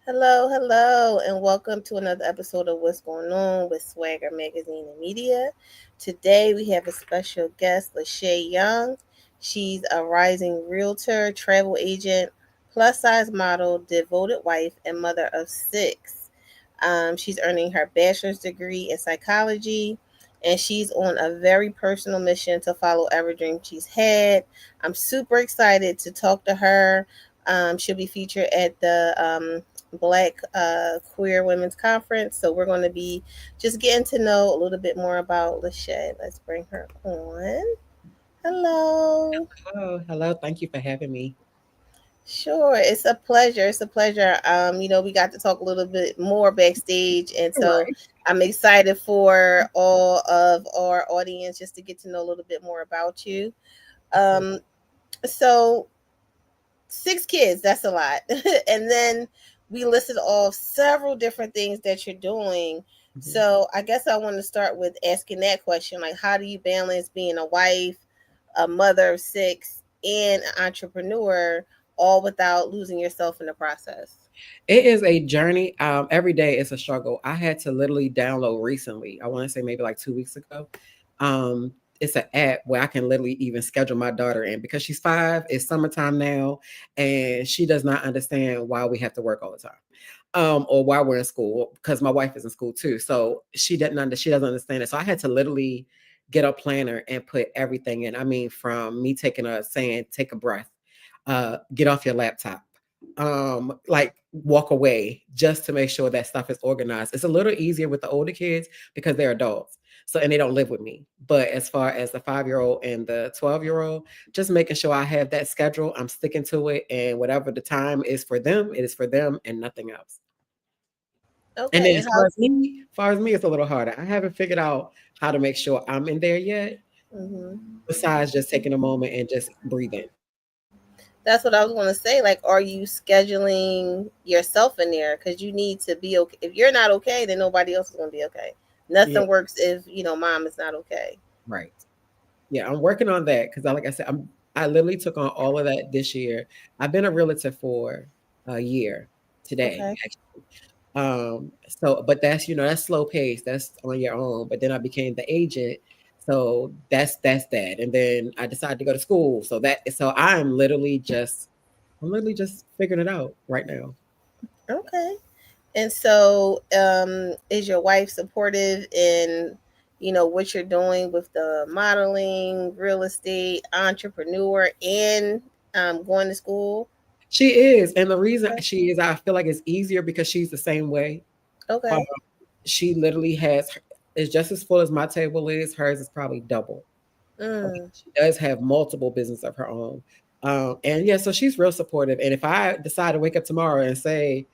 Hello, and welcome to another episode of What's Going On with Swagger Magazine and Media. Today we have a special guest, LaShay Young. She's a rising realtor, travel agent, plus size model, devoted wife, and mother of six. She's earning her bachelor's degree in psychology, and she's on a very personal mission to follow every dream she's had. I'm super excited to talk to her. She'll be featured at the Black Queer Women's Conference. So we're going to be just getting to know a little bit more about LaShay. Let's bring her on. Hello. Hello. Thank you for having me. Sure, it's a pleasure. It's a pleasure. We got to talk a little bit more backstage, and so Right. I'm excited for all of our audience just to get to know a little bit more about you. Um, so six kids, that's a lot. And then we listed off several different things that you're doing. Mhm. So I guess I want to start with asking that question, like, how do you balance being a wife, a mother of six, and an entrepreneur, all without losing yourself in the process? It is a journey. Every day is a struggle. I had to literally download recently. I want to say maybe like 2 weeks ago. Um, it's an app where I can literally even schedule my daughter in because she's 5. It's summertime now, and she does not understand why we have to work all the time. Or why we're in school because my wife is in school too. So she doesn't understand it. So I had to literally get a planner and put everything in. I mean, from me taking a saying, take a breath, get off your laptop, like walk away just to make sure that stuff is organized. It's a little easier with the older kids because they're adults. So and they don't live with me. But as far as the 5-year-old and the 12-year-old, just making sure I have that schedule, I'm sticking to it, and whatever the time is for them, it is for them and nothing else. And Okay, then and how? as far as me, it's a little harder. I haven't figured out how to make sure I'm in there yet, Mhm. besides just taking a moment and just breathing. That's what I was going to say. Like, are you scheduling yourself in there? Because you need to be okay. If you're not okay, then nobody else is going to be okay. Yeah, Nothing works if mom is not okay. right. Yeah, I'm working on that because, like I said, I literally took on all of that this year. I've been a realtor for a year today, Okay. actually. So, but that's slow pace. That's on your own. But then I became the agent, so that's that. And then I decided to go to school. So I'm literally just figuring it out right now. Okay. And so, is your wife supportive in, what you're doing with the modeling, real estate, entrepreneur, and going to school? She is, and the reason she is, I feel like it's easier because she's the same way. Um, Okay. she literally is just as full as my table is. Hers is probably double. Okay. Mm. She does have multiple business of her own. And yeah, so she's real supportive. And if I decide to wake up tomorrow and say,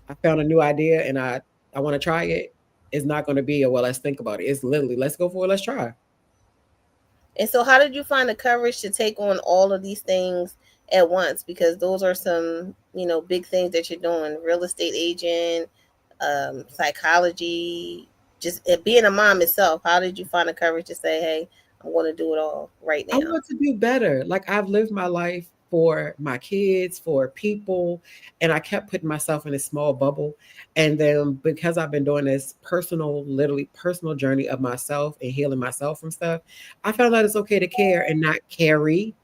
I found a new idea and I want to try it, it's not going to be a, well, let's think about it. It's literally, let's go for it. Let's try. And so, how did you find the courage to take on all of these things at once? Because those are some, big things that you're doing: real estate agent, psychology, just being a mom itself. How did you find the courage to say, "Hey, I'm going to do it all right I now"? want to do better. Like I've lived my life for my kids, for people, and I kept putting myself in a small bubble. And then because I've been doing this literally personal journey of myself and healing myself from stuff, I found out it's okay to care and not carry.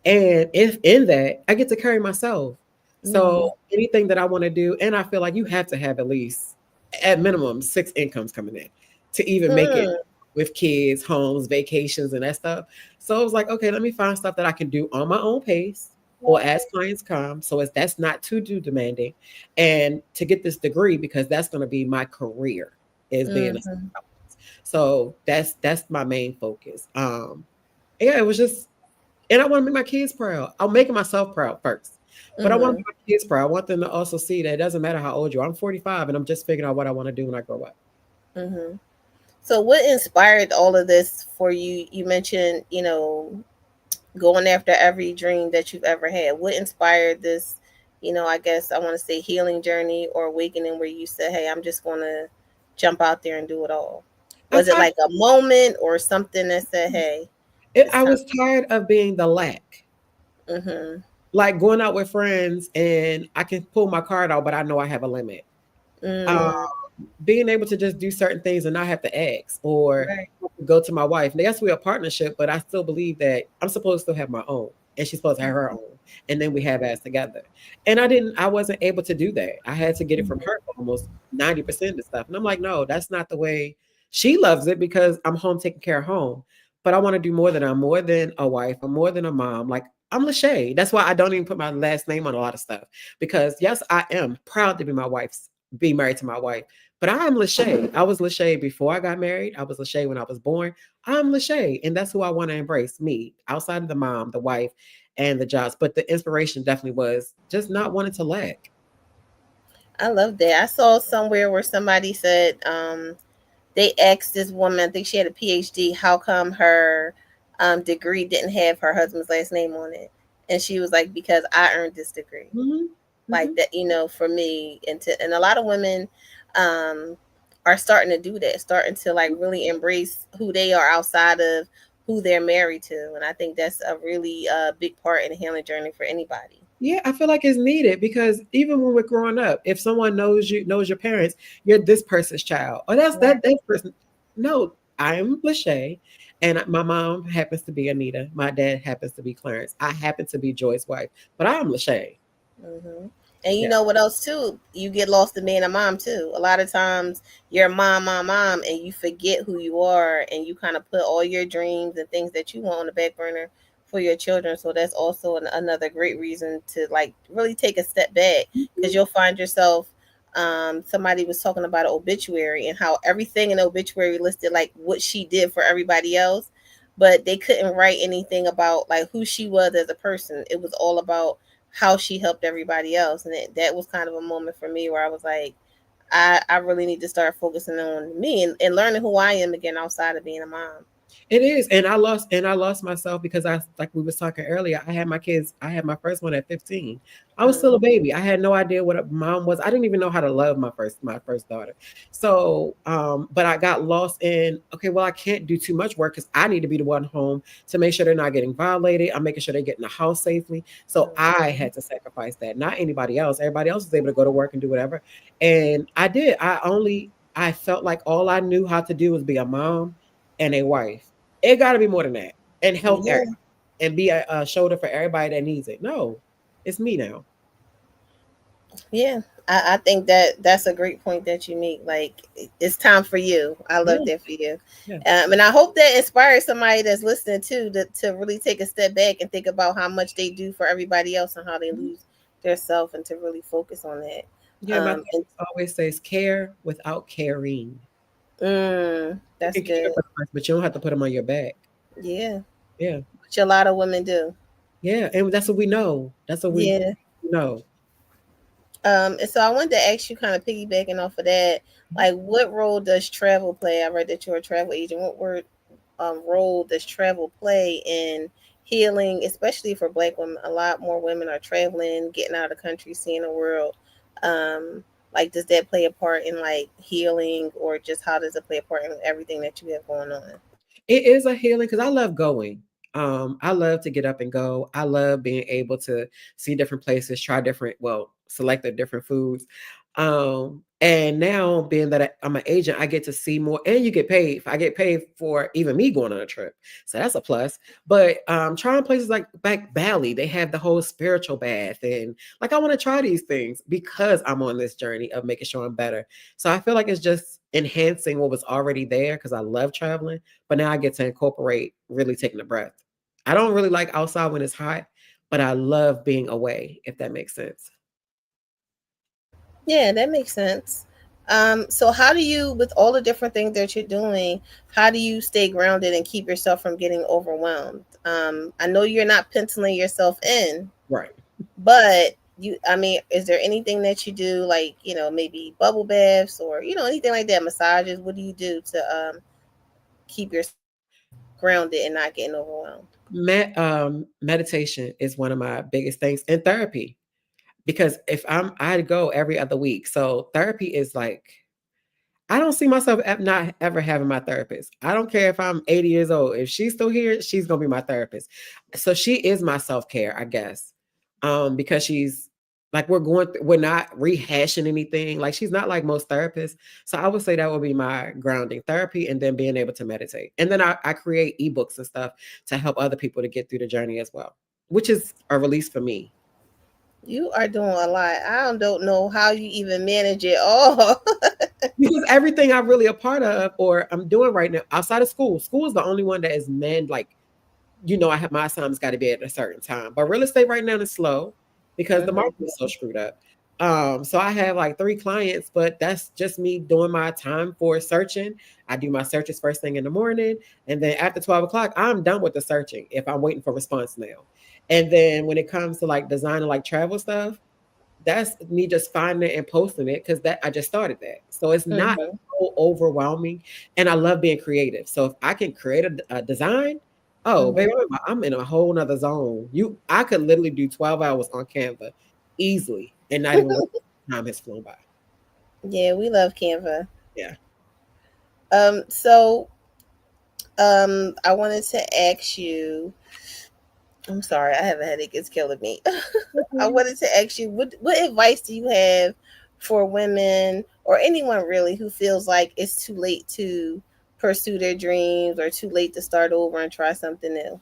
And if in that, I get to carry myself. So Mm-hmm. anything that I want to do, and I feel like you have to have at least at minimum 6 incomes coming in to even make it Hmm. with kids, homes, vacations, and that stuff. So I was like, okay, let me find stuff that I can do on my own pace or as clients come. So that's not too demanding. And to get this degree, because that's going to be my career is being a Mm-hmm. psychologist. So that's my main focus. Yeah, it was just, and I want to make my kids proud. I'm making myself proud first. But I want to Mm-hmm. make my kids proud. I want them to also see that it doesn't matter how old you are. I'm 45 and I'm just figuring out what I want to do when I grow up. Mm-hmm. So, what inspired all of this for you? You mentioned, going after every dream that you've ever had. What inspired this, I guess I want to say healing journey or awakening where you said, hey, I'm just going to jump out there and do it all? I Was it thought like a moment or something that said, hey, it's I time? was tired of being the lack. Mm-hmm. Like going out with friends and I can pull my card out, but I know I have a limit. Um, Mm, being able to just do certain things and not have to ask or right. go to my wife. Yes, we're a partnership, but I still believe that I'm supposed to have my own and she's supposed to have her own. And then we have ours together. And I wasn't able to do that. I had to get it from her for almost 90% of the stuff. And I'm like, no, that's not the way she loves it because I'm home taking care of home. But I want to do more than I'm more than a wife. I'm more than a mom. Like I'm LaShay. That's why I don't even put my last name on a lot of stuff. Because yes, I am proud to be married to my wife. But I'm LaShay. I was LaShay before I got married. I was LaShay when I was born. I'm LaShay. And that's who I want to embrace, me, outside of the mom, the wife, and the jobs. But the inspiration definitely was just not wanting to lack. I love that. I saw somewhere where somebody said they asked this woman, I think she had a PhD, how come her degree didn't have her husband's last name on it? And she was like, because I earned this degree. Mm-hmm. Like Mm-hmm. that, for me, and a lot of women um, are starting to do that, starting to like really embrace who they are outside of who they're married to. And I think that's a really big part in the healing journey for anybody. Yeah, I feel like it's needed because even when we're growing up, if someone knows your parents, you're this person's child. Or that's Right. that person. No, I'm LaShay, and my mom happens to be Anita. My dad happens to be Clarence. I happen to be Joy's wife, but I'm LaShay. Hmm. And you Yeah. know what else too? You get lost in being a mom too. A lot of times you're mom, and you forget who you are, and you kind of put all your dreams and things that you want on the back burner for your children. So that's also another great reason to like really take a step back, because you'll find yourself. Somebody was talking about an obituary and how everything in the obituary listed like what she did for everybody else, but they couldn't write anything about like who she was as a person. It was all about how she helped everybody else. And that was kind of a moment for me where I was like, I really need to start focusing on me and learning who I am again outside of being a mom. It is, and I lost myself because I like we was talking earlier. I had my kids. I had my first one at 15. I was still a Mm-hmm. baby. I had no idea what a mom was. I didn't even know how to love my first daughter. So, but I got lost in okay. Well, I can't do too much work because I need to be the one home to make sure they're not getting violated. I'm making sure they get in the house safely. So I had to sacrifice that, not anybody else. Everybody else was able to go to work and do whatever, and I did. I felt like all I knew how to do was be a mom and a wife. It got to be more than that, and help Yeah, and be a shoulder for everybody that needs it. No, it's me now. yeah. I think that's a great point that you make. Like it's time for you. I love Yeah, that for you. yeah, And I hope that inspires somebody that's listening too to really take a step back and think about how much they do for everybody else and how they lose their self, and to really focus on that. yeah. My And therapist always says, "Care without caring." You that's can care good. for the person, but you don't have to put them on your back. Yeah, Yeah, which a lot of women do. yeah, and that's what we know. That's what we Yeah. know. And so I wanted to ask you, kind of piggybacking off of that, like what role does travel play? I read that you're a travel agent. Role does travel play in healing, especially for Black women? A lot more women are traveling, getting out of the country, seeing the world. Um, like, does that play a part in like healing, or just how does it play a part in everything that you have going on? It is a healing because I love going. I love to get up and go. I love being able to see different places, try different, well, select the different foods. And now being that I'm an agent, I get to see more, and you get paid. I get paid for even me going on a trip, so that's a plus. But trying places like back Bali, they have the whole spiritual bath, and like I want to try these things because I'm on this journey of making sure I'm better. So I feel like it's just enhancing what was already there because I love traveling, but now I get to incorporate really taking a breath. I don't really like outside when it's hot, but I love being away, if that makes sense. Yeah, that makes sense. So how do you, with all the different things that you're doing, how do you stay grounded and keep yourself from getting overwhelmed? I know you're not penciling yourself in, Right. but I mean, is there anything that you do, like, maybe bubble baths, or, anything like that, massages? What do you do to keep yourself grounded and not getting overwhelmed? Meditation is one of my biggest things, and therapy. Because if I go every other week, so therapy is like I don't see myself not ever having my therapist. I don't care if I'm 80 years old. If she's still here, she's gonna be my therapist. So she is my self care, I guess. because she's like we're not rehashing anything. Like she's not like most therapists. So I would say that would be my grounding therapy, and then being able to meditate. And then I create ebooks and stuff to help other people to get through the journey as well, which is a release for me. You are doing a lot. I don't know how you even manage it all. Because everything I'm really a part of or I'm doing right now outside of school is the only one that is man like, I have my assignments got to be at a certain time. But real estate right now is slow because the market Hmm. is so screwed up. So I have like 3 clients, but that's just me doing my time for searching. I do my searches first thing in the morning, and then after 12 o'clock, I'm done with the searching if I'm waiting for response now. And then when it comes to like designing like travel stuff, that's me just finding it and posting it because that I just started that. So it's not Hmm. so overwhelming. And I love being creative. So if I can create a design, oh Hmm. baby, I'm in a whole nother zone. I could literally do 12 hours on Canva easily and not even realize time has flown by. Yeah, we love Canva. Yeah. So I wanted to ask you. I'm sorry, I have a headache. It's killing me. I Okay. wanted to ask you, what advice do you have for women or anyone really who feels like it's too late to pursue their dreams or too late to start over and try something new?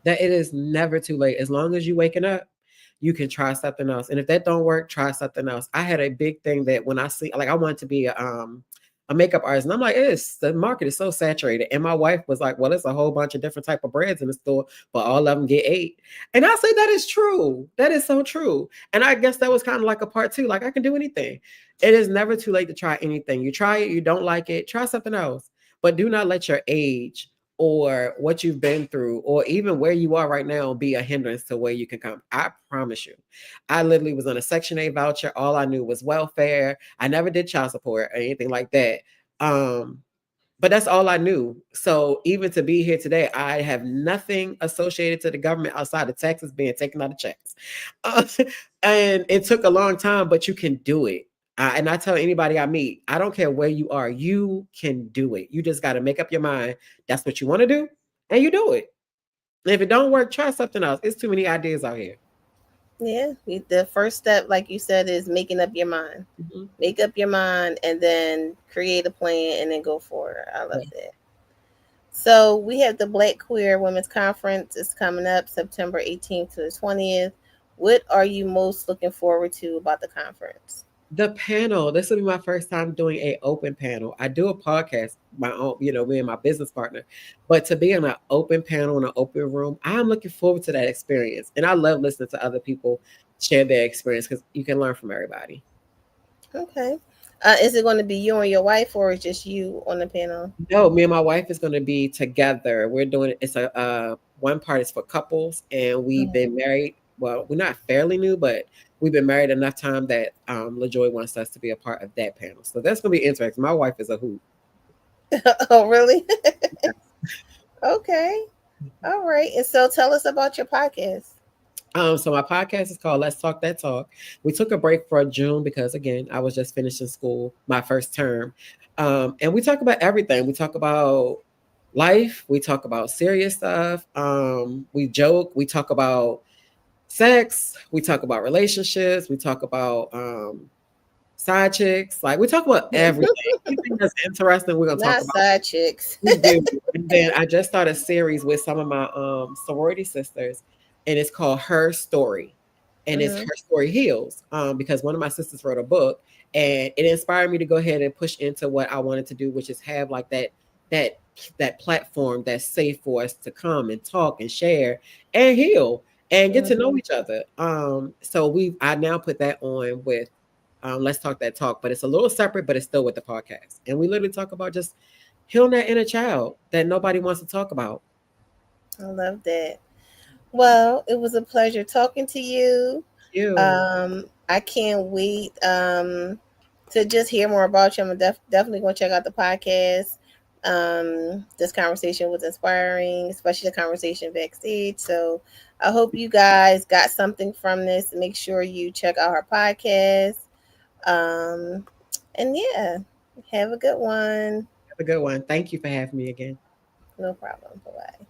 That it is never too late. As long as you waking up, you can try something else. And if that don't work, try something else. I had a big thing that when I see like I wanted to be a makeup artist, and I'm like, it's the market is so saturated. And my wife was like, well, it's a whole bunch of different type of brands in the store, but all of them get 8. And I say that is true. That is so true. And I guess that was kind of like a part two. Like I can do anything. It is never too late to try anything. You try it, you don't like it, try something else. But do not let your age or what you've been through or even where you are right now be a hindrance to where you can come. I promise you. I literally was on a Section 8 voucher. All I knew was welfare. I never did child support or anything like that. Um, but that's all I knew. So even to be here today, I have nothing associated to the government outside of taxes being taken out of checks. Uh, and it took a long time, but you can do it. And I tell anybody I meet, I don't care where you are, you can do it. You just got to make up your mind. That's what you want to do, and you do it. And if it don't work, try something else. It's too many ideas out here. Yeah, the first step, like you said, is making up your mind. Mhm. Make up your mind and then create a plan and then go for it. I love Yeah. that. So we have the Black Queer Women's Conference is coming up September 18th to the 20th. What are you most looking forward to about the conference? The panel, this will be my first time doing a open panel. I do a podcast, my own, me and my business partner. But to be in an open panel in an open room, I'm looking forward to that experience. And I love listening to other people share their experience because you can learn from everybody. Okay. Is it going to be you and your wife, or is just you on the panel? No, me and my wife is going to be together. We're doing it's a one part is for couples, and we've Mhm. been married. Well, we're not fairly new, but we've been married enough time that LaJoy wants us to be a part of that panel. So that's going to be interesting. My wife is a hoot. Oh, really? Okay. All right. And so tell us about your podcast. So my podcast is called Let's Talk That Talk. We took a break for June because again, I was just finishing school, my first term. And we talk about everything. We talk about life, we talk about serious stuff. We joke, we talk about sex, we talk about relationships, we talk about side chicks, like we talk about everything. Anything that's interesting, we're gonna talk Not about. side chicks. We do. And then I just started a series with some of my sorority sisters, and it's called Her Story. And it's Hmm. Her Story Heals. Because one of my sisters wrote a book and it inspired me to go ahead and push into what I wanted to do, which is have like that that platform that's safe for us to come and talk and share and heal and get to know Hmm. each other. So I now put that on with Let's Talk That Talk, but it's a little separate, but it's still with the podcast. And we literally talk about just healing that inner child that nobody wants to talk about. I love that. Well, it was a pleasure talking to you. You. I can't wait to just hear more about you. I'm definitely going to check out the podcast. This conversation was inspiring, especially the conversation backstage. So I hope you guys got something from this. Make sure you check out her podcast. Um, and yeah, have a good one. Have a good one. Thank you for having me again. No problem. Bye bye.